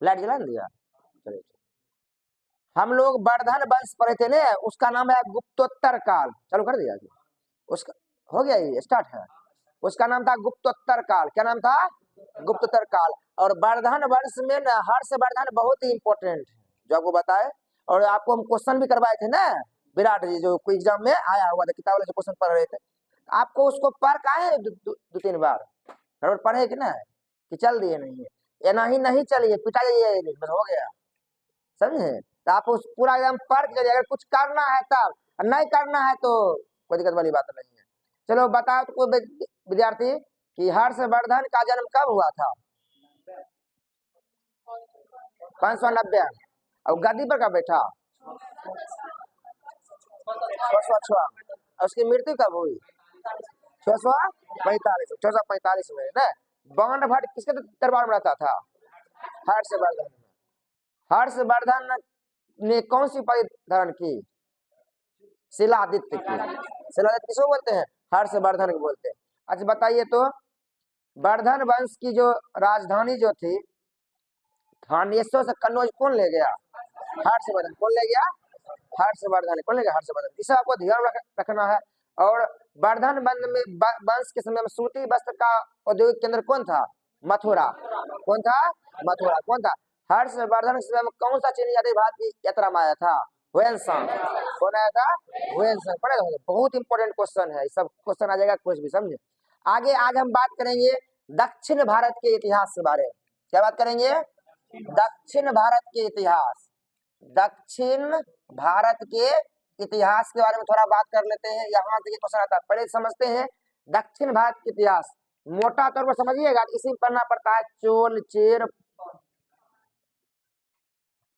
Light जला ना दिया। चलिए हम लोग वर्धन वंश पढ़े थे ना, उसका नाम है गुप्तोत्तर काल। चलो कर दिया उसका, हो गया ये स्टार्ट है। उसका नाम था गुप्तोत्तर काल। क्या नाम था? गुप्तोत्तर काल। और वर्धन वंश में न हर्षवर्धन बहुत ही इंपॉर्टेंट है, जो आपको बताए। और आपको हम क्वेश्चन भी करवाए थे ना, विराट जी जो कोई एग्जाम में आया हुआ था, किताब वाले जो क्वेश्चन पढ़ रहे थे, आपको उसको पढ़ का है दो तीन बार और पढ़े कि ना, कि चल दिए नहीं है, या नहीं चलिए पिटा जाइए, बस हो गया, समझे। तो आप उस पूरा एकदम पढ़ के, अगर कुछ करना है तब, नहीं करना है तो कोई दिक्कत वाली बात नहीं है। चलो बताओ तो कोई विद्यार्थी कि हर्षवर्धन का जन्म कब हुआ था? 590। और गद्दी पर कब बैठा? 606। और उसकी मृत्यु कब हुई? 645 में ना। बाण भट्ट किसके दरबार में रहता था? हर्षवर्धन में। हर्षवर्धन ने कौन सी उपाधि धारण की? शिलादित्य की। शिलादित्य किसको बोलते हैं? हर्षवर्धन को बोलते हैं। अच्छा बताइए तो, वर्धन वंश की जो राजधानी जो थी थानेश्वर से कन्नौज कौन ले गया? हर्षवर्धन। कौन ले गया? हर्षवर्धन। कौन ले गया? हर्षवर्धन। इसे आपको ध्यान रखना है। और वर्धन वंश के समय में सूती वस्त्र का औद्योगिक केंद्र कौन था? मथुरा। कौन था? मथुरा। कौन था? हर्षवर्धन के समय में कौन सा चीनी यात्री भारत की यात्रा में आया था? हुएनसांग। कौन आया था? हुएनसांग। पढ़ेगा? बहुत इंपॉर्टेंट क्वेश्चन है, सब क्वेश्चन आ जाएगा कुछ भी, समझे। आगे आज हम बात करेंगे दक्षिण भारत के इतिहास के बारे में। क्या बात करेंगे? दक्षिण भारत के इतिहास। दक्षिण भारत के इतिहास के बारे में थोड़ा बात कर लेते हैं। यहाँ से क्वेश्चन आता है, पहले समझते हैं दक्षिण भारत के इतिहास। मोटा तौर पर समझिएगा, इसी में पढ़ना पड़ता है चोल, चेर,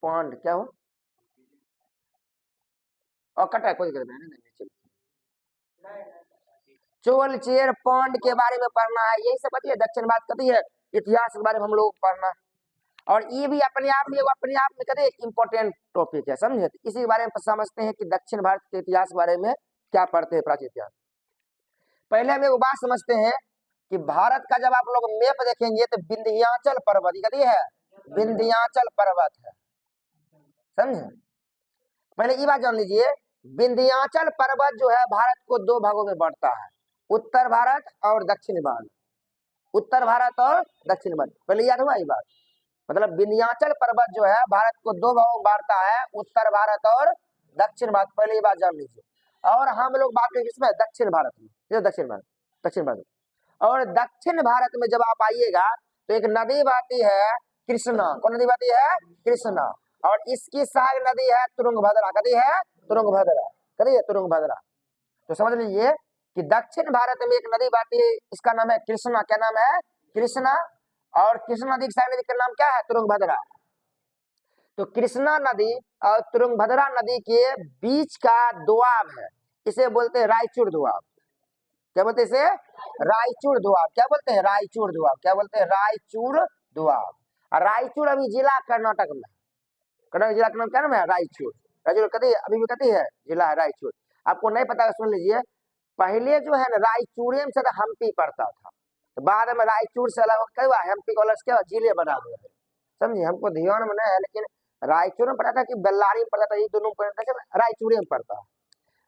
पांड। क्या हो और कटा है, कोई दिक्कत नहीं। चोल, चेर, पांड के बारे में पढ़ना है, यही सब बताइए। दक्षिण भारत कभी है इतिहास के बारे में हम लोग पढ़ना है। और ये भी अपने आप में कदे इंपॉर्टेंट टॉपिक है, समझे। इसी के बारे में समझते हैं कि दक्षिण भारत के इतिहास के बारे में क्या पढ़ते हैं, प्राचीन इतिहास। पहले हम एक बात समझते हैं कि भारत का जब आप लोग मैप देखेंगे तो विंध्याचल पर्वत कदी है, विंध्याचल पर्वत है, समझे। पहले ये बात जान लीजिए, विंध्याचल पर्वत जो है भारत को दो भागों में बांटता है, उत्तर भारत और दक्षिण भारत। उत्तर भारत और दक्षिण भारत, पहले याद हुआ ये बात। मतलब विंध्याचल पर्वत जो है भारत को दो भागों में बांटता है, उत्तर भारत और दक्षिण भारत। पहले ये बात जान लीजिए। और हम लोग बात करेंगे किसमें? दक्षिण भारत में। ये दक्षिण भारत, दक्षिण भारत। और दक्षिण भारत में जब आप आइएगा तो एक नदी बहती है कृष्णा। कौन नदी बहती है? कृष्णा। और इसकी सहायक नदी है तुंगभद्रा। कदी है? तुंगभद्रा। कदी है? तुंगभद्रा। तो समझ लीजिए कि दक्षिण भारत में एक नदी बहती है, इसका नाम है कृष्णा। क्या नाम है? कृष्णा। और कृष्णा नदी की सहायक नदी का नाम क्या है? तुंगभद्रा। तो कृष्णा नदी और तुंगभद्रा नदी के बीच का दोआब है, इसे बोलते हैं रायचूर दोआब। क्या बोलते हैं इसे? रायचूर दोआब। क्या बोलते हैं? रायचूर दोआब। क्या बोलते हैं? रायचूर दोआब। और रायचूर अभी जिला कर्नाटक में। कर्नाटक जिला का नाम क्या नाम है? रायचूर। रायचूर कभी अभी भी कहती है जिला है रायचूर। आपको नहीं पता, सुन लीजिए। पहले जो है ना रायचूर से हम्पी पड़ता था, तो बाद में रायचूर से अलग क्या हुआ, हम्पी को अलग क्या जिले बना दिया है, समझिए। हमको ध्यान में नहीं है, लेकिन रायचूर में पढ़ा था कि बेल्लारी में पढ़ा था, ये दोनों रायचूर में पड़ता है।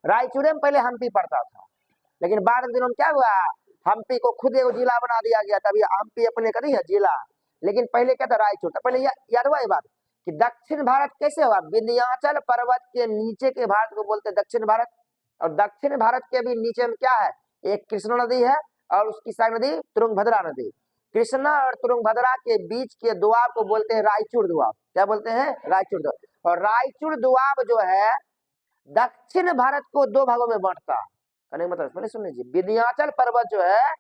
रायचूर में पहले हम्पी पड़ता था, लेकिन बाद दिनों में क्या हुआ, हम्पी को खुद एक जिला बना दिया गया। तभी हम्पी अपने करी है जिला, लेकिन पहले क्या था? रायचूर था पहले। याद हुआ ये बात कि दक्षिण भारत कैसे हुआ? विंध्याचल पर्वत के नीचे के भारत को बोलते हैं दक्षिण भारत। और दक्षिण भारत के भी नीचे में क्या है? एक कृष्णा नदी है और उसकी सहायक नदी तुंगभद्रा नदी। कृष्णा और तुंगभद्रा के बीच के दोआब को बोलते हैं रायचूर दोआब। क्या बोलते हैं? रायचूर दोआब। और रायचूर दोआब जो है दक्षिण भारत को दो भागों में बांटता है। मतलब पहले सुन लीजिए, विंध्याचल पर्वत जो है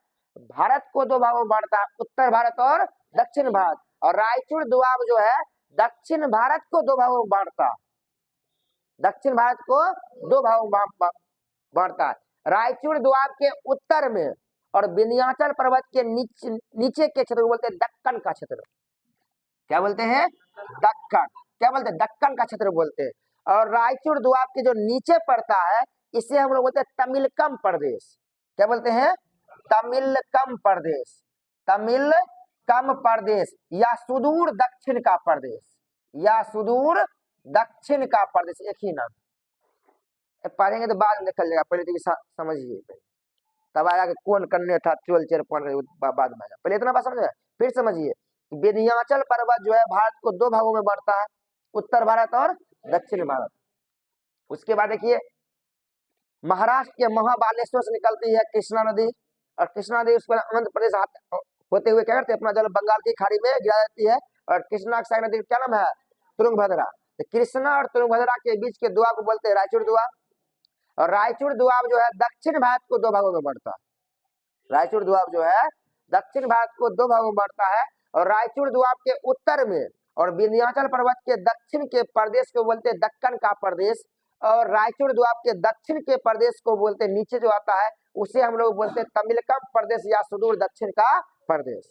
भारत को दो भागों में बांटता है, उत्तर भारत और दक्षिण भारत। और रायचूर दोआब जो है दक्षिण भारत को दो भागों में बांटता है, दक्षिण भारत को दो भागों में बांटता है। रायचूर दोआब के उत्तर में और विंध्याचल पर्वत के नीचे के क्षेत्र को बोलते हैं दक्कन का क्षेत्र। क्या बोलते हैं? दक्कन। क्या बोलते हैं? दक्कन का क्षेत्र बोलते हैं। और रायचूर दोआब के जो नीचे पड़ता है इसे हम लोग बोलते हैं तमिलकम प्रदेश। क्या बोलते हैं? तमिलकम प्रदेश। तमिलकम कम प्रदेश या सुदूर दक्षिण का प्रदेश, या सुदूर दक्षिण का प्रदेश, एक ही नाम। पढ़ेंगे तो बाद में निकल जाएगा, पहले तो समझिए, तब आएगा कि कौन कन्या था, चोल चेर बाद में आएगा, पहले इतना बात समझ। फिर समझिए, विंध्याचल पर्वत जो है भारत को दो भागों में बांटता है, उत्तर भारत और दक्षिण भारत। उसके बाद देखिए, महाराष्ट्र के महाबालेश्वर से निकलती है कृष्णा नदी, और कृष्णा नदी उसके बाद आंध्र प्रदेश होते हुए क्या करते हैं, अपना जल बंगाल की खाड़ी में गिरा जाती है। और कृष्णा की नदी क्या नाम है, तुंगभद्रा। तो कृष्णा और तुंगभद्रा के बीच के दुआ को बोलते हैं रायचूर दुआ। और रायचूर दुआब जो है दक्षिण भारत को दो भागों में बांटता है। रायचूर दुआब जो है दक्षिण भारत को दो भागों में बांटता है, और रायचूर दुआब के उत्तर में और विंध्याचल पर्वत के दक्षिण के प्रदेश को बोलते हैं दक्कन का प्रदेश, और रायचूर दुआब के दक्षिण के प्रदेश को बोलते हैं, नीचे जो आता है उसे हम लोग बोलते हैं तमिलकम प्रदेश या सुदूर दक्षिण का प्रदेश,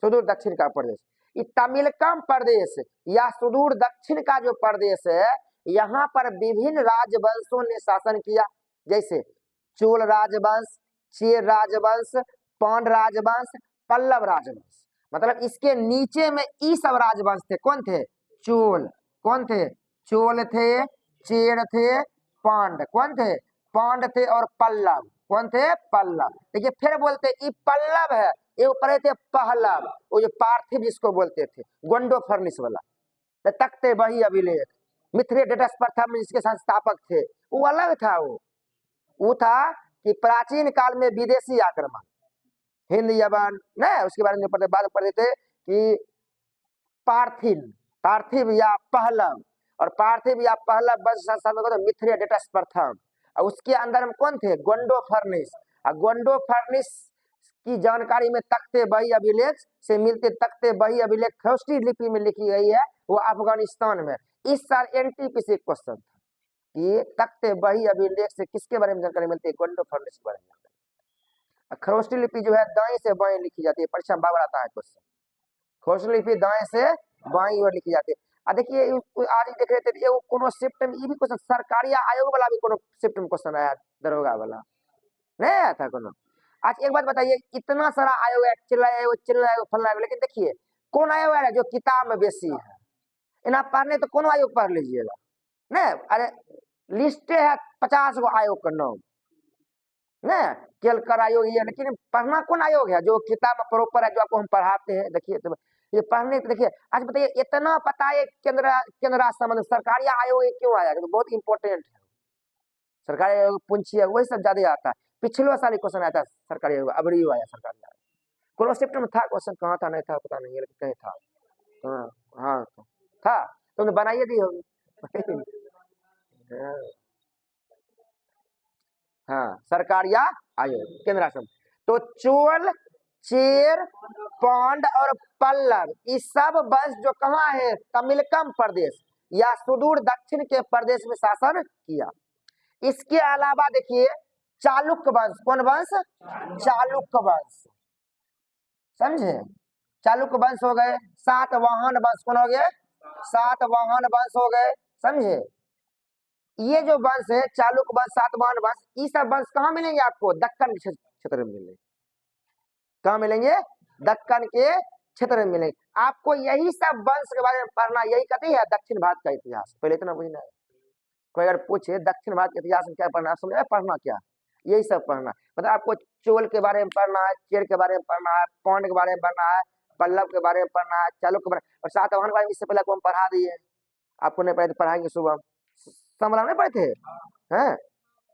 सुदूर दक्षिण का प्रदेश। इस तमिलकम प्रदेश या सुदूर दक्षिण का जो प्रदेश है, यहाँ पर विभिन्न राजवंशों ने शासन किया, जैसे चोल राजवंश, चेर राजवंश, पांड्य राजवंश, पल्लव राजवंश। मतलब इसके नीचे में ई सब राजवंश थे। कौन थे? चोल। कौन थे? चोल थे, चेर थे, पांड्य। कौन थे? पांड्य थे, और पल्लव। कौन थे? पल्लव। देखिए फिर बोलते ये पल्लव है, ये ऊपर थे पहलव, वो जो पार्थिव जिसको बोलते थे, गोंडो फर्निस वाला। तख्ते बही अभिलेख, मिथ्रेडेटस प्रथम जिसके संस्थापक थे, वो अलग था। वो था कि प्राचीन काल में विदेशी आक्रमण, हिंद यवन न, उसके बारे में पढ़ते बाद पढ़ते थे कि पार्थिव, पार्थिव या पहलव, और पार्थिव या पहलव वंश संस्थापक मिथ्रेडेटस प्रथम। और उसके अंदर में कौन थे? गोंडो फर्निस। और गोंडो फर्निस की जानकारी में तख्ते बही अभिलेख से मिलते, तख्ते बही अभिलेख खरोष्टी लिपि में लिखी गई है, वो अफगानिस्तान में। इस साल एनटीपीसी क्वेश्चन था कि तख्ते बही अभिलेख से किसके बारे में जानकारी मिलती है? गोंडो फर्निस के बारे में। खरोष्टी लिपि जो है दाएं से बाएं लिखी जाती है, परीक्षा बार आता है क्वेश्चन। खरोष्टी लिपि दाएं से बाएं ओर लिखी जाती है। देखिए आज देख रहे थे ये कोनो शिफ्ट में ये भी क्वेश्चन, सरकारी आयोग वाला भी कोनो शिफ्ट में क्वेश्चन आया, दरोगा वाला नहीं आया था कोनो। आज एक बात बताइए, इतना सारा आयोग है, चिल्ला फलना है, लेकिन देखिए कौन आयोग है जो किताब में बेसी है? इना पढ़ने तो कौन आयोग पढ़ लीजिएगा नहीं। अरे लिस्टे है 50 गो आयोग का नाम न, केलकर आयोग ये, लेकिन पढ़ना कौन आयोग है? जो किताब में प्रॉपर है, जो आपको हम पढ़ाते हैं। देखिए तो ये पढ़ने, देखिए आज बताइए इतना पता है केंद्र संबंध सरकारी आयोग क्यों आया? तो बहुत इंपॉर्टेंट है सरकारी आयोग, पूछिए वही सब ज्यादा आता है। पिछले साल क्वेश्चन आया था सरकारी आयोग, अबरी आया सरकारी आयोग। कोनो शिफ्ट में था क्वेश्चन, कहाँ था नहीं था पता नहीं, लेकिन कहीं था। हाँ था, तुमने बनाइए दी होगी। हाँ सरकारिया आयोग, केंद्र शासन। तो चोल, चेर, पांड्य और पल्लव, ये सब वंश जो कहाँ है? तमिलकम प्रदेश या सुदूर दक्षिण के प्रदेश में शासन किया। इसके अलावा देखिए चालुक्य वंश। कौन वंश? चालुक्य वंश। समझे? चालुक्य वंश हो गए। सातवाहन वंश कौन हो गए? सातवाहन वंश हो गए। समझे? ये जो वंश है चालुक्य वंश, सातवाहन वंश, ये सब वंश कहाँ मिलेंगे आपको? दक्कन के क्षेत्र में मिलेंगे। कहाँ मिलेंगे? दक्कन के क्षेत्र में मिलेंगे। आपको यही सब वंश के बारे में पढ़ना, यही कहते हैं दक्षिण भारत का इतिहास। पहले इतना बुझना है। कोई अगर पूछे दक्षिण भारत के इतिहास में क्या पढ़ना, आप समझ पढ़ना क्या? यही सब पढ़ना, मतलब आपको चोल के बारे में पढ़ना है, चेर के बारे में पढ़ना है, पांड्य के बारे में पढ़ना है, पल्लव के बारे में पढ़ना है, चालुक्य के बारे में, और सातवाहन के बारे में इससे पहले आपको हम पढ़ा दिए। आपको नहीं पढ़े तो पढ़ाएंगे सुबह। समराम नहीं पढ़े थे हैं?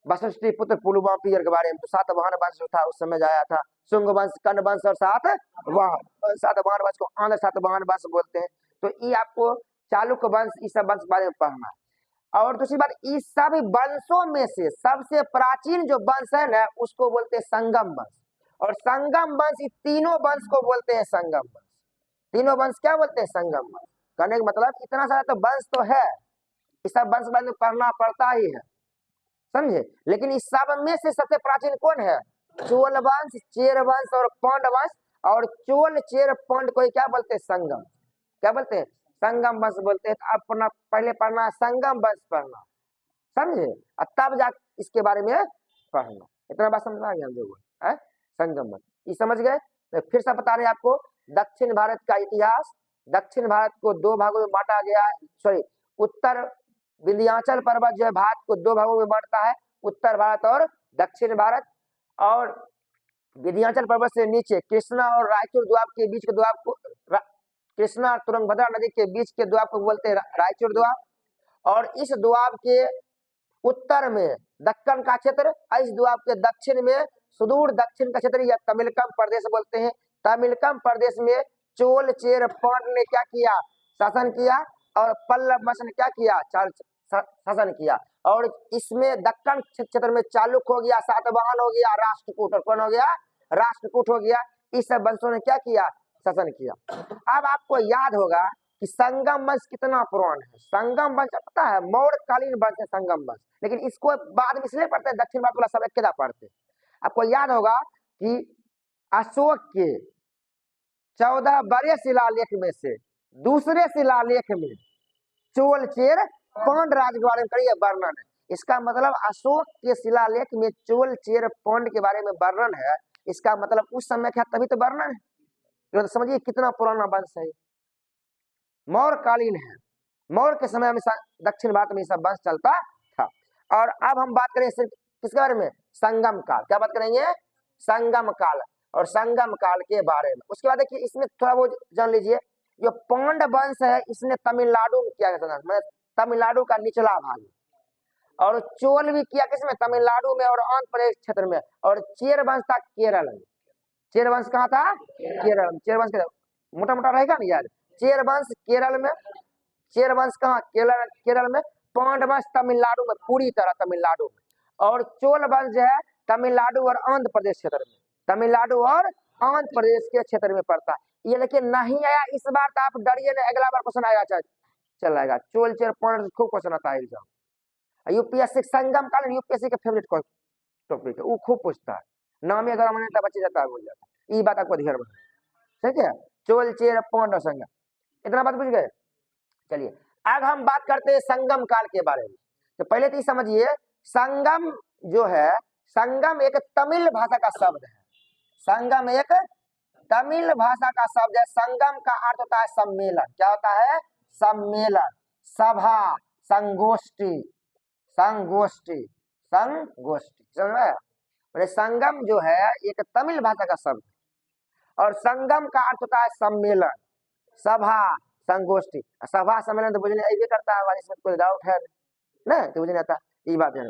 वशिष्ठी पुत्र पुलुमापीर के बारे में, तो सातवाहन वंश जो था उस समय जाया था। शुंग वंश, कर्ण वंश और सातवाहन वंश को आंध्र सातवाहन वंश बोलते हैं। तो ये आपको चालुक्य वंश, इस सब वंश के बारे में पढ़ना है। और दूसरी बात, इस सब वंशों में से सबसे प्राचीन जो वंश है ना, उसको बोलते हैं संगम वंश। और संगम वंश, तीनों वंश को बोलते हैं संगम वंश। तीनों वंश क्या बोलते हैं? संगम वंश। कहने का मतलब इतना सारा तो वंश तो है, इस सब वंश में पढ़ना पड़ता ही है, समझे? लेकिन इस सब में से सबसे प्राचीन कौन है? चोल वंश, चेर वंश और पांड्य वंश। और चोल, चेर, पांड्य को क्या बोलते हैं? संगम। क्या बोलते हैं? संगम वंश बोलते हैं। तो अपना पहले पढ़ना है संगम वंश पढ़ना, समझे? और तब जा इसके बारे में पढ़ना। इतना बात समझ आ गया हम लोगों को? संगम वंश ये समझ गए? फिर से बता रहे हैं आपको दक्षिण भारत का इतिहास। दक्षिण भारत को दो भागों में बांटा गया है, सॉरी उत्तर विंध्याचल पर्वत जो है भारत को दो भागों में बांटता है, उत्तर भारत और दक्षिण भारत। और विंध्याचल पर्वत से नीचे कृष्णा और रायचूर दोआब के बीच के दोआब को कृष्णा और तुरंगभद्रा नदी के बीच के दोआब को बोलते हैं रायचूर दोआब। और इस दोआब के उत्तर में दक्कन का क्षेत्र, इस दोआब के दक्षिण में सुदूर दक्षिण का क्षेत्र या तमिलकम प्रदेश बोलते हैं। तमिलकम प्रदेश में चोल चेर पांड ने क्या किया, शासन किया, और पल्लव वंश ने क्या किया, शासन किया। और इसमें दक्कन क्षेत्र में चालुक्य हो गया, सातवाहन हो गया, राष्ट्रकूट, और कौन हो गया, राष्ट्रकूट हो गया। इस सब वंशों ने क्या किया, शासन किया। अब आपको याद होगा कि संगम वंश कितना पुराना है। संगम वंश पता है, मौर्यकालीन वंश है संगम वंश, लेकिन इसको बाद में इसलिए पढ़ते हैं, दक्षिण भारत वाला सब एक पढ़ते हैं। आपको याद होगा कि अशोक के 14 बड़े शिलालेख में से दूसरे शिलालेख में चोल चेर पांड राज के बारे में करिए वर्णन है। इसका मतलब अशोक के शिलालेख में चोल चेर पांड के बारे में वर्णन है, इसका मतलब उस समय क्या, तभी तो वर्णन है। तो समझिए कितना पुराना वंश है, मौर्यकालीन है। मौर्य के समय में दक्षिण भारत में सब वंश चलता था। और अब हम बात करें सिर्फ किसके बारे में, संगम काल। क्या बात करेंगे, संगम काल, और संगम काल के बारे में। उसके बाद देखिए इसमें थोड़ा बहुत जान लीजिए, जो पांड वंश है इसने तमिलनाडु में किया गया, मतलब तमिलनाडु का निचला भाग, और चोल भी किया किसमें, तमिलनाडु में और आंध्र प्रदेश क्षेत्र में। और चेर वंश था केरल में। चेर वंश कहाँ था, केरल। चेर वंश मोटा मोटा रहेगा ना यार, चेर वंश केरल में, चेर वंश कहाँ, केरल में। पांड वंश तमिलनाडु में, पूरी तरह तमिलनाडु में। और चोल वंश जो है तमिलनाडु और आंध्र प्रदेश क्षेत्र में, तमिलनाडु और आंध्र प्रदेश के क्षेत्र में पड़ता है। ये लेकिन नहीं आया इस बार, तो आप डरिए ना, अगला बार क्वेश्चन आएगा, चल आएगा। चोल चेर पांड खूब क्वेश्चन आता है एग्जाम, यूपीएससी संगम काल यूपीएससी का फेवरेट टॉपिक है, वो खूब पूछता है। नाम ही अगर मैंने बच्चे जाता है, बोल जाता है। ये बात आपको ध्यान रखना, ठीक है। चोल चेर पांड और संगम, इतना बात बुझ गए। चलिए अब हम बात करते हैं संगम काल के बारे में। तो पहले तो ये समझिए, संगम जो है, संगम एक तमिल भाषा का शब्द है। संगम एक तमिल भाषा का शब्द है। संगम का अर्थ होता है सम्मेलन। क्या होता है, सम्मेलन, सभा, संगोष्ठी, संगोष्ठी, संगोष्ठी, समझ में। संगम जो है एक तमिल भाषा का शब्द, और संगम का अर्थ होता है सम्मेलन, सभा, संगोष्ठी। सभा सम्मेलन तो बुझने ये करता है, इसमें कोई डाउट है ना, तो बुझने आता ये बात है।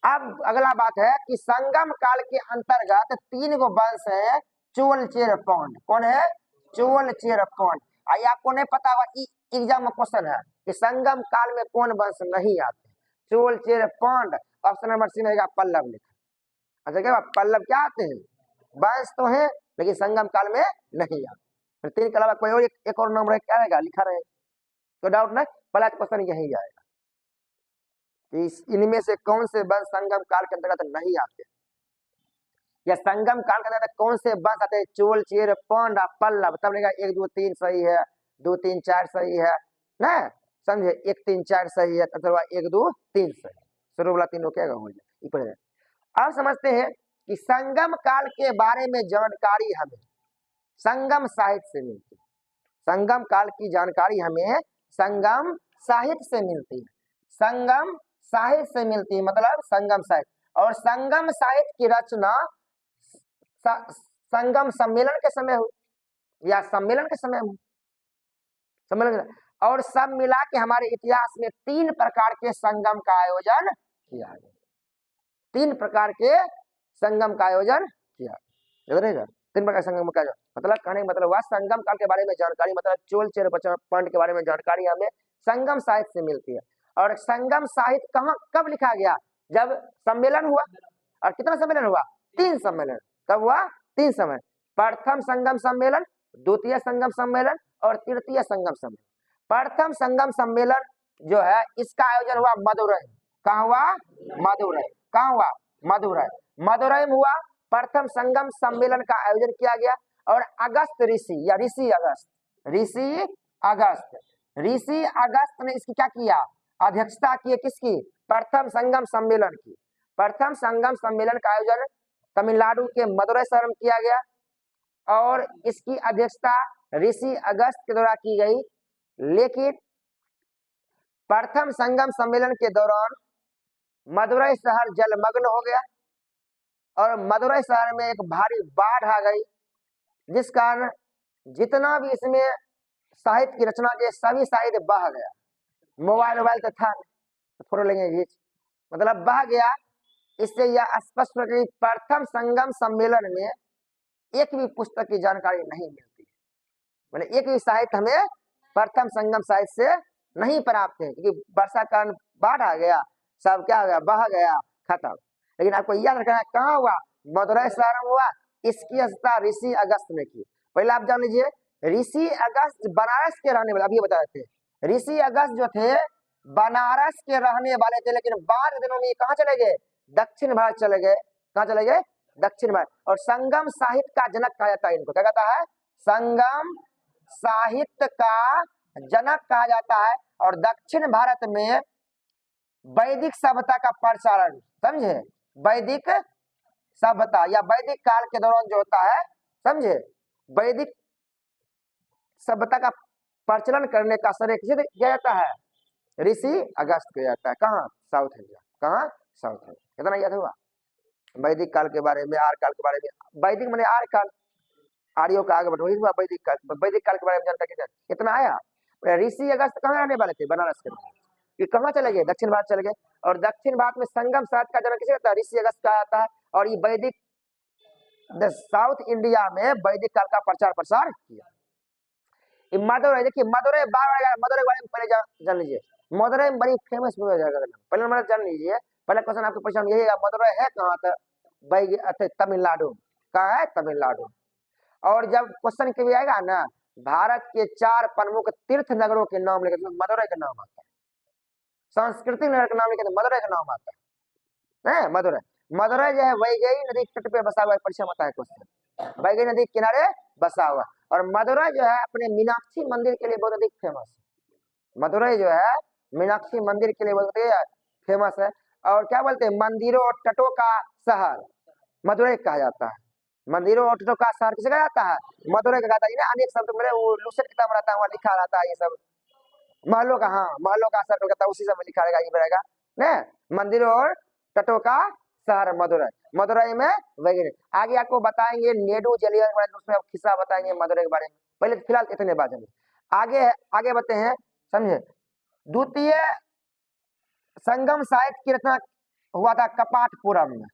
अब अगला बात है कि संगम काल के अंतर्गत 3 गो वंश है, चोल चेर पांड। कौन है, चोल चेर पांड। आई आपको नहीं पता होगा, एग्जाम में क्वेश्चन है कि संगम काल में कौन वंश नहीं आते, Chola Chera Pandya. Option number C में पल्लव लिखा। अच्छा क्या पल्लव क्या आते हैं, वंश तो है लेकिन संगम काल में नहीं आते। फिर 3 के अलावा कोई और एक और नंबर क्या रहेगा, लिखा रहेगा, तो डाउट नहीं, पहला क्वेश्चन यही आएगा। इनमें से कौन से वंश संगम काल के अंतर्गत नहीं आते, या संगम काल के अंतर्गत कौन से वंश आते हैं, चोल चेर पांड पल्लव। तब रहेगा 1 2 3 सही है, 2 3 4 सही है ना, समझे, 1 3 4 सही है, तब 1 2 3 सही, शुरू वाला 3 क्या हो जाए। अब समझते हैं कि संगम काल के बारे में जानकारी हमें संगम साहित्य से मिलती है। संगम काल की जानकारी हमें संगम साहित्य से मिलती है, संगम साहित्य से मिलती है, मतलब संगम साहित्य। और संगम साहित्य की रचना संगम सम्मेलन के समय हुई, या सम्मेलन के समय हुई, सम्मेलन। और सब मिला के हमारे इतिहास में 3 प्रकार के संगम का आयोजन किया गया, 3 प्रकार के संगम का आयोजन किया, याद रहेगा। 3 प्रकार संगम का, मतलब कहने मतलब वह संगम काल के बारे में जानकारी, मतलब चोल चेर पांड के बारे में जानकारी हमें संगम साहित्य से मिलती है। और संगम साहित्य कहाँ कब लिखा गया, जब सम्मेलन हुआ। और कितना सम्मेलन हुआ, 3 सम्मेलन। कब हुआ, 3 सम्मेलन, प्रथम संगम सम्मेलन, द्वितीय संगम सम्मेलन और तृतीय संगम सम्मेलन। प्रथम संगम सम्मेलन जो है इसका आयोजन हुआ मदुरई। कहाँ हुआ, मदुरई। कहाँ हुआ, मदुरई। मदुरई में हुआ प्रथम संगम सम्मेलन का आयोजन किया गया। और अगस्त ऋषि या ऋषि अगस्त ने इसकी क्या किया, अध्यक्षता की, किसकी, प्रथम संगम सम्मेलन की। प्रथम संगम सम्मेलन का आयोजन तमिलनाडु के मदुरई शहर में किया गया। और इसकी अध्यक्षता ऋषि अगस्त के द्वारा की गई। लेकिन प्रथम संगम सम्मेलन के दौरान मदुरई शहर जलमग्न हो गया और मदुरई शहर में एक भारी बाढ़ आ गई, जिस कारण जितना भी इसमें साहित्य की रचना के सभी साहित्य बह गया। मोबाइल तो था, फोटो लेंगे खींच, मतलब बह गया। इससे यह स्पष्ट हो गई प्रथम संगम सम्मेलन में एक भी पुस्तक की जानकारी नहीं मिलती, मतलब एक भी साहित्य हमें प्रथम संगम साहित्य से नहीं प्राप्त है, क्योंकि वर्षा कारण बाढ़ आ गया, सब क्या हो गया, बह गया, खत्म। लेकिन आपको याद रखना है कहाँ हुआ, मदुरई शहर में हुआ। इसकी स्थापना ऋषि अगस्त ने की। पहले आप जान लीजिए, ऋषि अगस्त बनारस के रहने वाले, अभी बता रहे थे, ऋषि अगस्त जो थे बनारस के रहने वाले थे, लेकिन बाद दिनों में कहाँ चले गए, दक्षिण भारत चले गए। कहाँ चले गए, दक्षिण भारत। और संगम साहित्य का जनक कहा जाता है इनको, क्या कहता है, संगम साहित्य का जनक कहा जाता है। और दक्षिण भारत में वैदिक सभ्यता का प्रचारण, समझे, वैदिक सभ्यता या वैदिक काल के दौरान जो होता है, समझे, वैदिक सभ्यता का प्रचलन करने का श्रेय किसे दिया जाता है, ऋषि अगस्त को जाता है। कहाँ, साउथ इंडिया, कहाँ, साउथ इंडिया। कितना याद हुआ वैदिक काल के बारे में, आर्य काल के बारे में। वैदिक मैंने आर्य काल, आर्यों का आगे बढ़ो, वैदिक काल, वैदिक काल के बारे में जानता कितना आया। ऋषि अगस्त कहाँ रहने वाले थे, बनारस के। ये कहाँ चले गए, दक्षिण भारत चले गए। और दक्षिण भारत में संगम साहित्य का जनक किसे कहता है, ऋषि अगस्त कहा जाता है। और ये वैदिक साउथ इंडिया में वैदिक काल का प्रचार प्रसार किया। मदुरई, देखिए मदुरई, मदुरई के बारे में पहले जान लीजिए। मदुरई बड़ी फेमस जगह, पहले नंबर जान लीजिए। पहले क्वेश्चन आपके परीक्षा में यही है, मदुरई है कहाँ, तो तमिलनाडु। कहाँ है, तमिलनाडु। और जब क्वेश्चन के भी आएगा ना, भारत के 4 प्रमुख तीर्थ नगरों के नाम लेकर मदुरई का नाम आता है। सांस्कृतिक नगर का नाम लेकर मदुरई का नाम आता है। मदुरई, मदुरई जो है वैगई नदी तट पे बसा हुआ है, परिचय होता है क्वेश्चन, वैगई नदी किनारे बसा हुआ। और मदुरई जो है अपने मीनाक्षी मंदिर के लिए बहुत अधिक फेमस है। मदुरई जो है मीनाक्षी मंदिर के लिए बहुत फेमस है। और क्या बोलते हैं, मंदिरों और तटों का शहर मदुरई कहा जाता है। मंदिरों और तटों का शहर किसे कहा जाता है, मदुरई का कहता है। अनेक शब्द मेरे वो लूसेंट किताब रहता है, वहाँ लिखा रहता है ये सब महलों का, हाँ महलों का शहर कहता है, उसी समय लिखा रहेगा, ये रहेगा न, मंदिरों और तटों का शहर मदुरई। मदुरई में वगैरह आगे आपको बताएंगे, नेडू जलिया के बारे में, उसमें किस्सा बताएंगे मदुरई के बारे में। पहले फिलहाल इतने बात है, आगे आगे बढ़ते हैं, समझे। द्वितीय संगम साहित्य की रचना हुआ था कपाटपुरम में।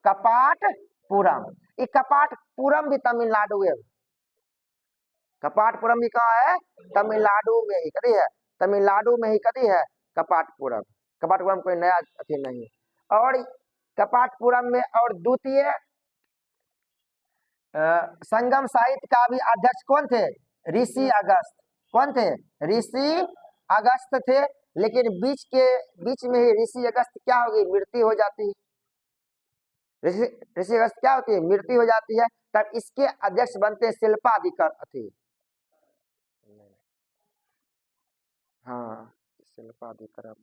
कपाटपुरम, ये कपाटपुरम भी तमिलनाडु है। कपाटपुरम भी कहाँ है, तमिलनाडु में ही कभी है, तमिलनाडु में ही कभी है कपाटपुरम। कपाटपुरम कोई नया अथी नहीं। और कपाटपुरम में, और द्वितीय संगम साहित्य का भी अध्यक्ष कौन थे, ऋषि अगस्त। कौन थे, ऋषि अगस्त थे। लेकिन बीच में ही ऋषि अगस्त क्या होगी, मृत्यु हो जाती है। ऋषि अगस्त क्या होती है, मृत्यु हो जाती है। तब इसके अध्यक्ष बनते हैं शिल्पाधिकारी। हाँ शिल्पाधिकारी,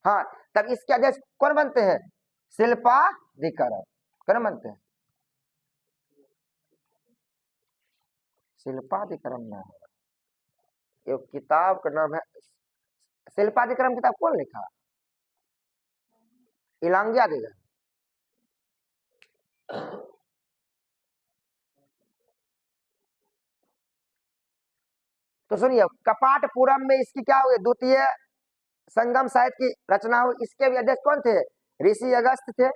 हाँ। तब इसके अध्यक्ष कौन बनते हैं, शिल्पाधिकारी। कौन बनते हैं, शिल्पाधिक्रम नाम है। एक किताब का नाम है शिल्पाधिक्रम। किताब कौन लिखा, इलांगिया देगा। तो सुनिए, कपाटपुरम में इसकी क्या हुई, द्वितीय संगम साहित्य की रचना हुई। इसके भी अध्यक्ष कौन थे, ऋषि अगस्त थे।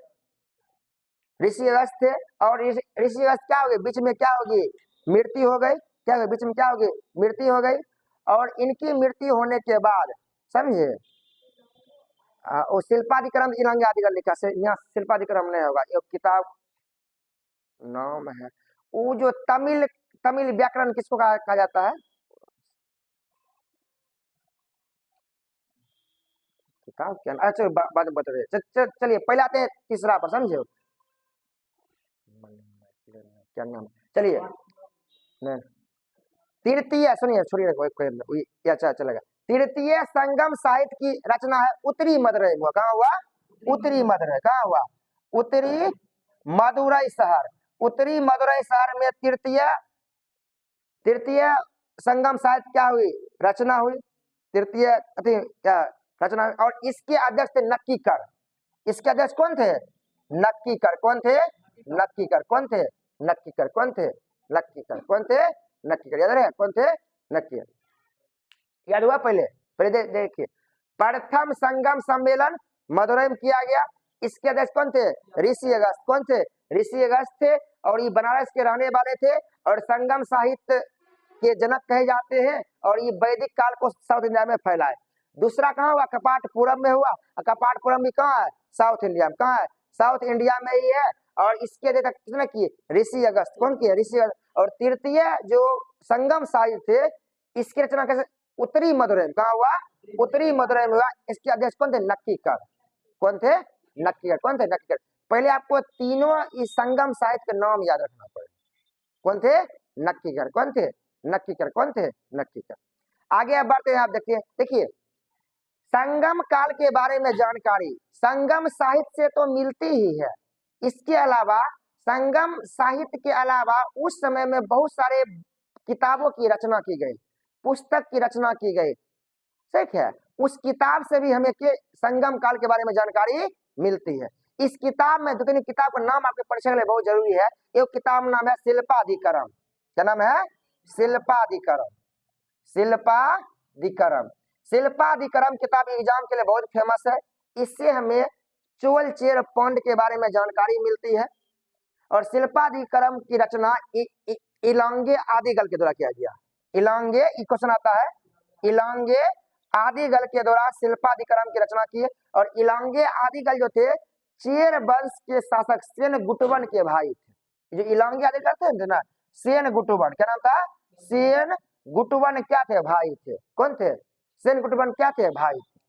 ऋषि अगस्त थे। और ऋषि अगस्त क्या हो गए, बीच में क्या होगी, मृत्यु हो गई। क्या हो गई, बीच में क्या होगी, मृत्यु हो गई। और इनकी मृत्यु होने के बाद, समझे, वो शिल्पाधिक्रम इलांगी आदिगर लिखा, यहाँ शिल्पाधिक्रम नहीं होगा। एक किताब नाम है, वो जो तमिल व्याकरण किसको कहा जाता है, किताब क्या, अच्छा बाद में बता रहे। चलिए पहले आते हैं तीसरा पर, समझे, क्या नाम, चलिए तृतीय, सुनिए छोड़िए, अच्छा चलेगा। तृतीय संगम साहित्य की रचना है उत्तरी मदुरई में। कहाँ हुआ, उत्तरी मदुरई। कहाँ हुआ, उत्तरी मदुरई शहर। उत्तरी मदुरई शहर में तृतीय संगम साहित्य क्या हुई, रचना हुई, तृतीय क्या रचना हुई। और इसके अध्यक्ष थे नक्कीकर। इसके अध्यक्ष कौन थे, नक्कीकर। कौन थे, नक्कीकर। कौन थे, नक्कीकर। कौन थे, नक्कीकर। कौन थे, नक्कीकर। याद रहे कौन थे, नक्कीकर। याद हुआ, पहले पहले देखिए, प्रथम संगम सम्मेलन मदुरई में किया गया। इसके अध्यक्ष कौन थे, ऋषि अगस्त। कौन थे, ऋषि अगस्त थे, और ये बनारस के रहने वाले थे, और संगम साहित्य के जनक कहे जाते हैं, और ये वैदिक काल को साउथ इंडिया में फैलाए। दूसरा कहाँ हुआ, कपाटपुरम में हुआ। कपाटपुरम भी कहाँ है, साउथ इंडिया में। कहाँ है, साउथ इंडिया में ही है। और इसके तक किसने किए, ऋषि अगस्त। कौन किए, ऋषि अगस्त। और तृतीय जो संगम साहित्य थे, इसकी रचना कैसे, उत्तरी मदुरई में। कहाँ हुआ, उत्तरी मदुरई में हुआ। इसके अध्यक्ष कौन थे, नक्कीकर। कौन थे, नक्कीकर। कौन थे, नक्कीकर। पहले आपको तीनों इस संगम साहित्य के नाम याद रखना पड़ेगा। कौन थे, नक्कीकर। कौन थे, नक्कीकर। कौन थे, नक्कीकर। आगे अब बढ़ते हैं, आप देखिए संगम काल के बारे में जानकारी संगम साहित्य से तो मिलती ही है। इसके अलावा संगम साहित्य के अलावा उस समय में बहुत सारे किताबों की रचना की गई, पुस्तक की रचना की गई। ठीक है, उस किताब से भी हमें के संगम काल के बारे में जानकारी मिलती है। इस किताब में दो तीन किताब का नाम आपके परिचय के लिए बहुत जरूरी है। एक किताब नाम है शिल्पाधिकरम। क्या नाम है, शिल्पाधिकरम। शिल्पाधिकरम। शिल्पाधिकरम किताब एग्जाम के लिए बहुत फेमस है। इससे हमें चोल चेर पौंड के बारे में जानकारी मिलती है। और शिल्पाधिकरम की रचना इलांगे आदिगल के द्वारा किया गया। इलांगे, क्वेश्चन आता है, इलांगे आदिगल के द्वारा शिल्पाधिकरम की रचना की है। और इलांगे आदिगल जो थे, चेर वंश के शासक सेन गुटवन के भाई थे। जो इलांगे आदिगल थे ना, सेन गुटवन, क्या नाम था, सेन गुटवन क्या थे, भाई थे। कौन थे, सेन गुटवन क्या थे, भाई थे।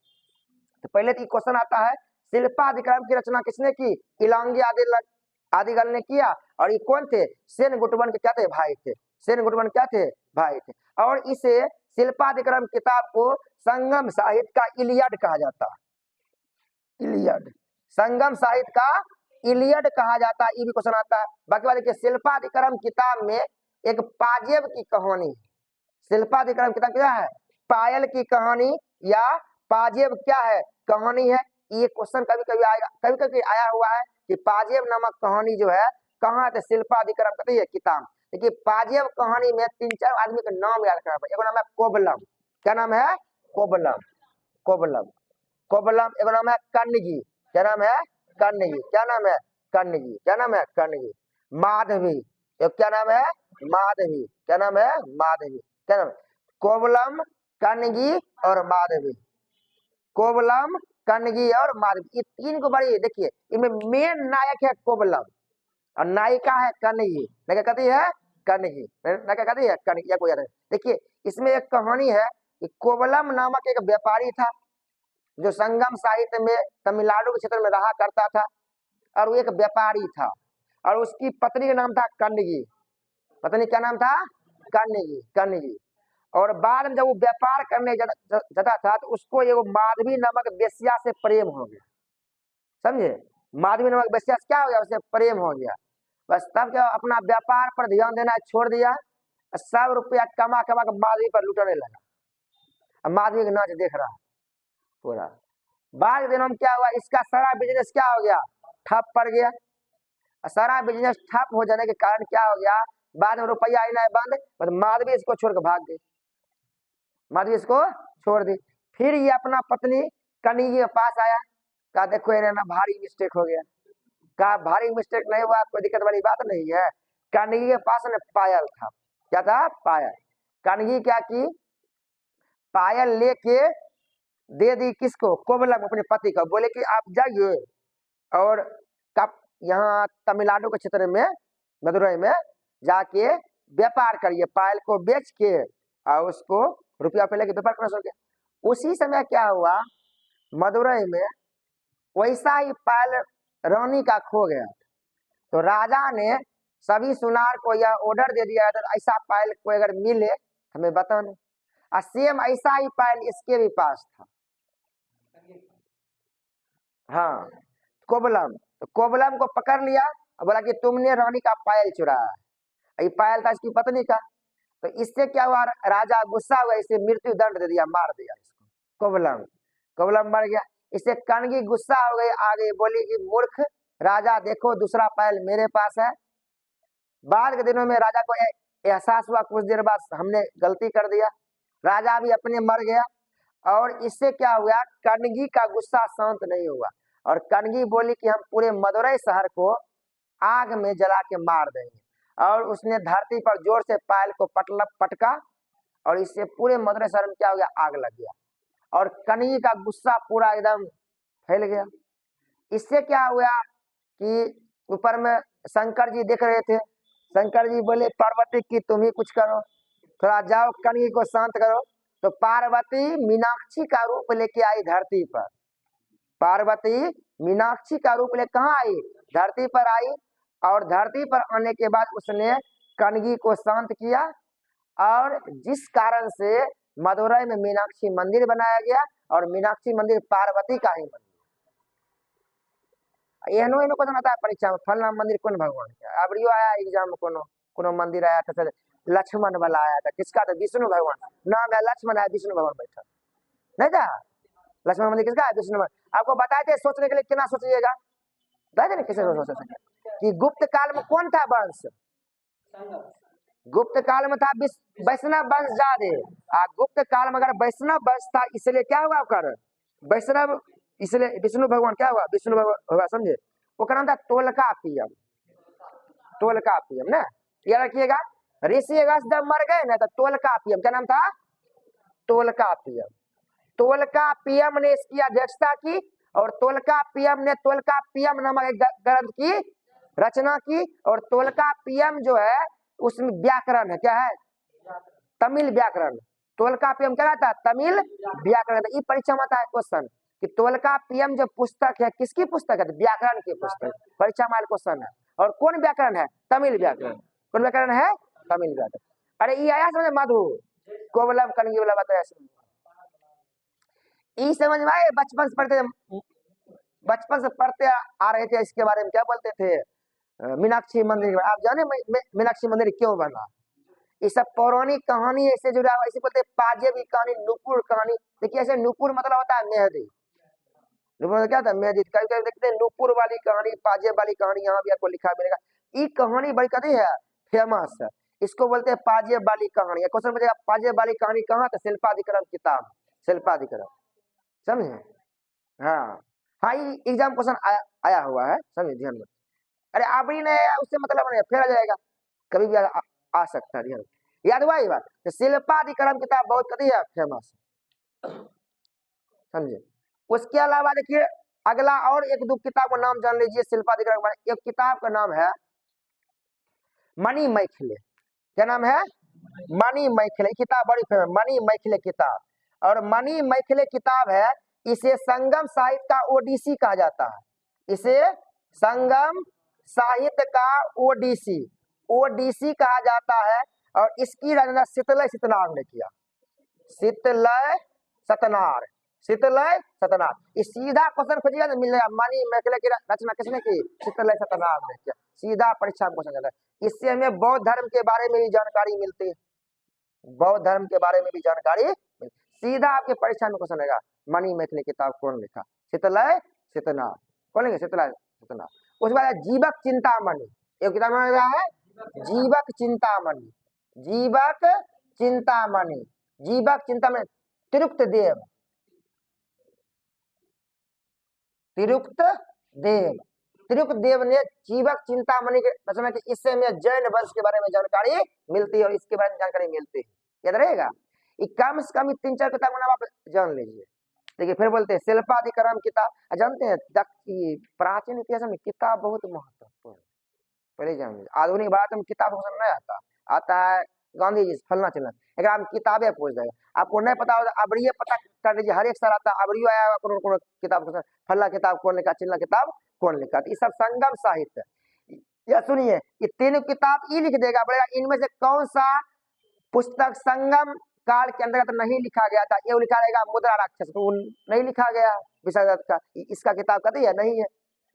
तो पहले तो क्वेश्चन आता है, शिल्पाधिकरम की रचना किसने की, इलांगे आदिगल ने किया। और ये कौन थे, सेन गुटवन के क्या थे, भाई थे। सेन गुटवन क्या थे, भाई थे। और इसे शिल्पाधिकरम किताब को संगम साहित्य का इलियड कहा जाता है। इलियड, संगम साहित्य का इलियड कहा जाता है। ये भी क्वेश्चन आता है। बाकी बात देखिए, शिल्पाधिकरम किताब में एक पाजेब की कहानी है। शिल्पाधिकरम किताब क्या है, पायल की कहानी या पाजेब क्या है, कहानी है। ये क्वेश्चन कभी कभी आया हुआ है कि पाजेब नामक कहानी जो है कहाँ है, शिल्पाधिकरम कहते हैं किताब। देखिए पाजेब कहानी में 3-4 आदमी का नाम याद करना पड़ेगा। एक नाम है कोबलम। क्या नाम है, कोबलम। कोबलम, कोबलम। एक नाम है कन्नगी। क्या नाम है, कन्नगी। क्या नाम है, कन्नगी। क्या नाम है, कन्नगी। माधवी। क्या नाम है, माधवी। क्या नाम है, माधवी। क्या नाम है, कोबलम, कन्नगी और माधवी। कोबलम, कन्नगी और माधवी, ये तीन को बड़ी देखिए, इनमें मेन नायक है कोबलम और नायिका है कन्नगी। क्या कहती है, कन्नगी। क्या कहती है, कन्नगी। को याद है। देखिए इसमें एक कहानी है कि कोबलम नामक एक व्यापारी था जो संगम साहित्य में तमिलनाडु के क्षेत्र में रहा करता था। और वो एक व्यापारी था, और उसकी पत्नी का नाम था कन्नगी। पत्नी क्या नाम था, कन्नगी। कन्नगी। और बाद में जब वो व्यापार करने जाता था तो उसको ये माधवी नामक वेश्या से प्रेम हो गया। समझे, माधवी नामक वेश्या से क्या हो गया, उससे प्रेम हो गया। बस तब जब अपना व्यापार पर ध्यान देना छोड़ दिया, सब रुपया कमा कमा कर माधवी पर लुटाने लगा। अब माधवी का नाच देख रहा पूरा। बाद दिनों में क्या हुआ, इसका सारा बिजनेस क्या हो गया, ठप पड़ गया। सारा बिजनेस ठप हो जाने के कारण क्या हो गया, बाद में रुपया आना बंद, तो माधवी इसको छोड़ कर भाग गई। माधवी इसको छोड़ दी। फिर ये अपना पत्नी कन्नगी के पास आया, कहा देखो ये ना भारी मिस्टेक हो गया। कहा भारी मिस्टेक नहीं हुआ, कोई दिक्कत वाली बात नहीं है। कन्नगी के पास में पायल था। क्या था, पायल। कन्नगी क्या की, पायल लेके दे दी किसको, कोबलम, अपने पति को। बोले कि आप जाइए और कब यहाँ तमिलनाडु के क्षेत्र में मदुरई में जाके व्यापार करिए, पायल को बेच के और उसको रुपया पे लेके व्यापार करना शुरू किया। उसी समय क्या हुआ, मदुरई में वैसा ही पायल रानी का खो गया। तो राजा ने सभी सुनार को यह ऑर्डर दे दिया, तो ऐसा पायल को अगर मिले हमें बताना। और सेम ऐसा ही पायल इसके भी पास था। हाँ, कोबलम। तो कोबलम को पकड़ लिया बोला कि तुमने रानी का पायल चुराया, ये पायल था इसकी पत्नी का। तो इससे क्या हुआ, राजा गुस्सा हुआ, इसे मृत्यु दंड दे दिया, मार दिया इसको, कोवलम। कोवलम मर गया। इससे कनगी गुस्सा हो गई, आ गई, बोली कि मूर्ख राजा, देखो दूसरा पायल मेरे पास है। बाद के दिनों में राजा को एहसास हुआ, कुछ देर बाद हमने गलती कर दिया, राजा भी अपने मर गया। और इससे क्या हुआ, कनगी का गुस्सा शांत नहीं हुआ, और कनगी बोली कि हम पूरे मदुरई शहर को आग में जला के मार देंगे। और उसने धरती पर जोर से पायल को पटका, और इससे पूरे मदुरई शहर में क्या हो गया, आग लग गया, और कनगी का गुस्सा पूरा एकदम फैल गया। इससे क्या हुआ कि ऊपर में शंकर जी देख रहे थे, शंकर जी बोले पार्वती की तुम ही कुछ करो, थोड़ा जाओ कनगी को शांत करो। तो पार्वती मीनाक्षी का रूप लेके आई धरती पर, पार्वती मीनाक्षी का रूप ले कहाँ आई, धरती पर आई। और धरती पर आने के बाद उसने कनगी को शांत किया, और जिस कारण से मदुरई में मीनाक्षी मंदिर बनाया गया, और मीनाक्षी मंदिर पार्वती का ही मंदिर। एहनो एहनो क्वेश्चन आता है परीक्षा में, फलना मंदिर कौन भगवान का, अब रियो आया एग्जाम में, कोनो मंदिर आया था, लक्ष्मण वाला आया था, किसका था, विष्णु भगवान, नाम है लक्ष्मण है, विष्णु भगवान बैठा नहीं था। लक्ष्मण मंदिर किसका है, विष्णु भगवान। आपको बताए थे सोचने के लिए, कितना सोचिएगा, बताए थे किसे सोच सके कि गुप्त काल में कौन था वंश, गुप्त काल में था वैष्णव वंश जादे। गुप्त काल में अगर वैष्णव वंश था, इसलिए क्या हुआ कर वैष्णव, इसलिए विष्णु भगवान क्या हुआ, विष्णु भगवान हुआ, समझे। वो नाम था तोलकापियम, तोलकापियम ना, याद रखिएगा। ऋषि अगस्त जब मर गए ना, तो तोलकापियम, क्या नाम था, तोलकापियम। तोलकापियम ने इसकी अध्यक्षता की, और तोलकापियम ने तोलकापियम नामक एक ग्रंथ की रचना की। और तोलकापियम जो है उसमें व्याकरण है, क्या है, तमिल व्याकरण। तोलकापियम क्या था, तमिल व्याकरण। ये परीक्षा में आता है क्वेश्चन कि तोलकापियम जो पुस्तक है, किसकी पुस्तक है, व्याकरण की पुस्तक, परीक्षा में क्वेश्चन है। और कौन व्याकरण है, तमिल व्याकरण। कौन व्याकरण है, तमिल व्याकरण। अरे ये आया समझ, मधु कोवलम कनगी वाला बताया, ये समझ में आए, बचपन से पढ़ते आ रहे थे, इसके बारे में क्या बोलते थे, मीनाक्षी मंदिर। आप जाने मीनाक्षी मंदिर क्यों बना, ये सब पौराणिक कहानी ऐसे जुड़ा हुआ, इसे बोलते हैं पाजेब की कहानी, नुपुर कहानी। देखिए ऐसे नुपुर मतलब होता है मेहंदी, नुपुर क्या था, मेहंदी। कभी कभी देखते हैं नुपुर वाली कहानी, पाजेब वाली कहानी, यहाँ भी आपको लिखा मिलेगा। ये कहानी बड़ी कभी है फेमस है, इसको बोलते हैं पाजेब वाली कहानी। क्वेश्चन पूछेगा पाजेब वाली कहानी कहाँ था, शिल्पाधिक्रम किताब, शिल्पाधिक्रम, समझे। हाँ हाँ, ये एग्जाम क्वेश्चन आया हुआ है, समझे, ध्यान में। अरे आबरी ने उससे मतलब नहीं, फिर आ जाएगा, कभी भी आ सकता है, ध्यान, याद हुआ ये बात। तो शिल्पाधिक्रम किताब बहुत कभी है फेमस, समझे। उसके अलावा देखिए अगला और एक दो किताब का नाम जान लीजिए शिल्पाधिक्रम। एक किताब का नाम है मणि मैथिली, क्या नाम है, मणि मैथिली किताब, बड़ी फेमस मणि मैथिली किताब। और मणि मैथिली किताब है, इसे संगम साहित्य का ओडिसी कहा जाता है, इसे संगम साहित्य का ओडिसी, ओडिसी कहा जाता है। और इसकी रचना शीतलय सत्यनारायण ने किया, शीतलय सत्यनारायण, शीतलय सत्यनारायण। ये सीधा क्वेश्चन खोजिएगा तो मिल जाएगा, मणि मैथिली की रचना किसने की, शीतलय सत्यनारायण ने किया, सीधा परीक्षा में क्वेश्चन जाता है। इससे हमें बौद्ध धर्म के बारे में भी जानकारी मिलती है, बौद्ध धर्म के बारे में भी जानकारी, सीधा आपके परीक्षा में क्वेश्चन आएगा, मणि मैथिली किताब कौन लिखा, शीतलय सत्यनारायण, कौन लिखा, शीतलय सत्यनारायण। उसके बाद जीवक चिंतामणि, एक किताब है जीवक चिंतामणि, जीवक चिंतामणि, जीवक चिंतामणि, तिरुक्त देव, तिरुक्त देव, तिरुक्त देव ने जीवक चिंतामणि के रचना की। इससे हमें जैन वंश के बारे में जानकारी मिलती है, और इसके बारे में जानकारी मिलती है, याद रहेगा। कम से कम 3-4 किताब नाम आप जान लीजिए। देखिए फिर बोलते हैं शिल्पाधिक्रम किताब, जानते हैं प्राचीन इतिहास में किताब बहुत महत्वपूर्ण, पहले जान लीजिए। आधुनिक भारत में किताब पसंद नहीं आता, आता है गांधी जी फलना चलना, अगर आप किताबें पूछ देगा, आपको नहीं पता होगा अबरिये पता कर लीजिए, हर एक साल आता है अबरियो आया होगा, किताब फलना किताब कौन लिखा, चिल्ला किताब कौन लिखा। ये सब संगम साहित्य। या सुनिए, ये तीनों किताब ये लिख देगा बोलेगा इनमें से कौन सा पुस्तक संगम काल के अंतर्गत नहीं लिखा गया था, ये लिखा रहेगा मुद्रा राक्षस, तो नहीं लिखा गया विशाखदत्त का, इसका किताब कहते हैं नहीं है,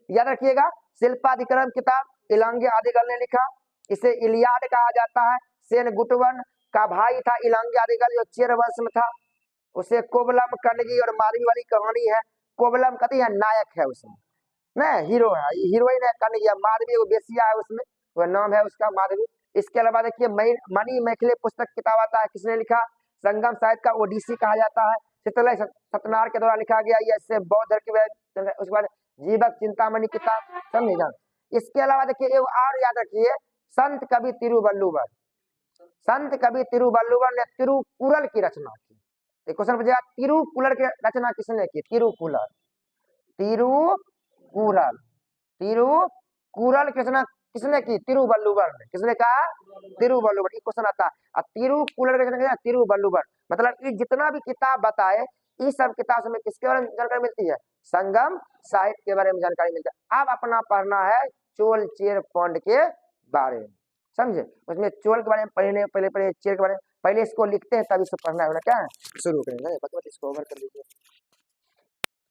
याद रखिएगा। शिल्पाधिक्रम किताब इलांगे आदिगल ने लिखा। इसे इलियाड कहा जाता है। सेन गुटवन का भाई था इलांगे आदिगल, जो चेर वंश में था। उसे कोबलम, कनगी और माधवी वाली कहानी है। कोबलम कहती है नायक है उसमें, ना हीरो है, हीरोइन है कनगी। माधवी वो बेसिया है उसमें, वो नाम है उसका माधवी। इसके अलावा देखिए मणि मैथिली पुस्तक किताब आता है, किसने लिखा? संगम साहित्य का ओडिसी कहा जाता है, चित्रलय सत्यनारायण के द्वारा लिखा गया। ये इससे बौद्ध धर्म के, उसके बाद जीवक चिंतामणि किताब, समझे ना। इसके अलावा देखिए एक और याद रखिए, संत कवि तिरुवल्लुवर, संत कवि तिरुवल्लुवर ने तिरुकुरल की रचना की। क्वेश्चन पूछेगा तिरुकुरल की रचना किसने की? तिरुकुरल, तिरुकुरल, तिरुकुरल की रचना किसने की? तिरुवल्लुवर ने। किसने कहा? तिरुवल्लुवर। ये क्वेश्चन आता है। तिरुकुरल की रचना तिरुवल्लुवर। मतलब ये जितना भी किताब बताए, इस सब किताब से हमें किसके बारे में जानकारी मिलती है? संगम साहित्य के बारे में जानकारी मिलती है। अब अपना पढ़ना है चोल चेर पांड्य के बारे में, समझे। उसमें चोल के बारे में पहले चेर के बारे में, पहले इसको लिखते हैं तब इसको पढ़ना है। क्या है? शुरू करेंगे, इसको ओवर कर लीजिए।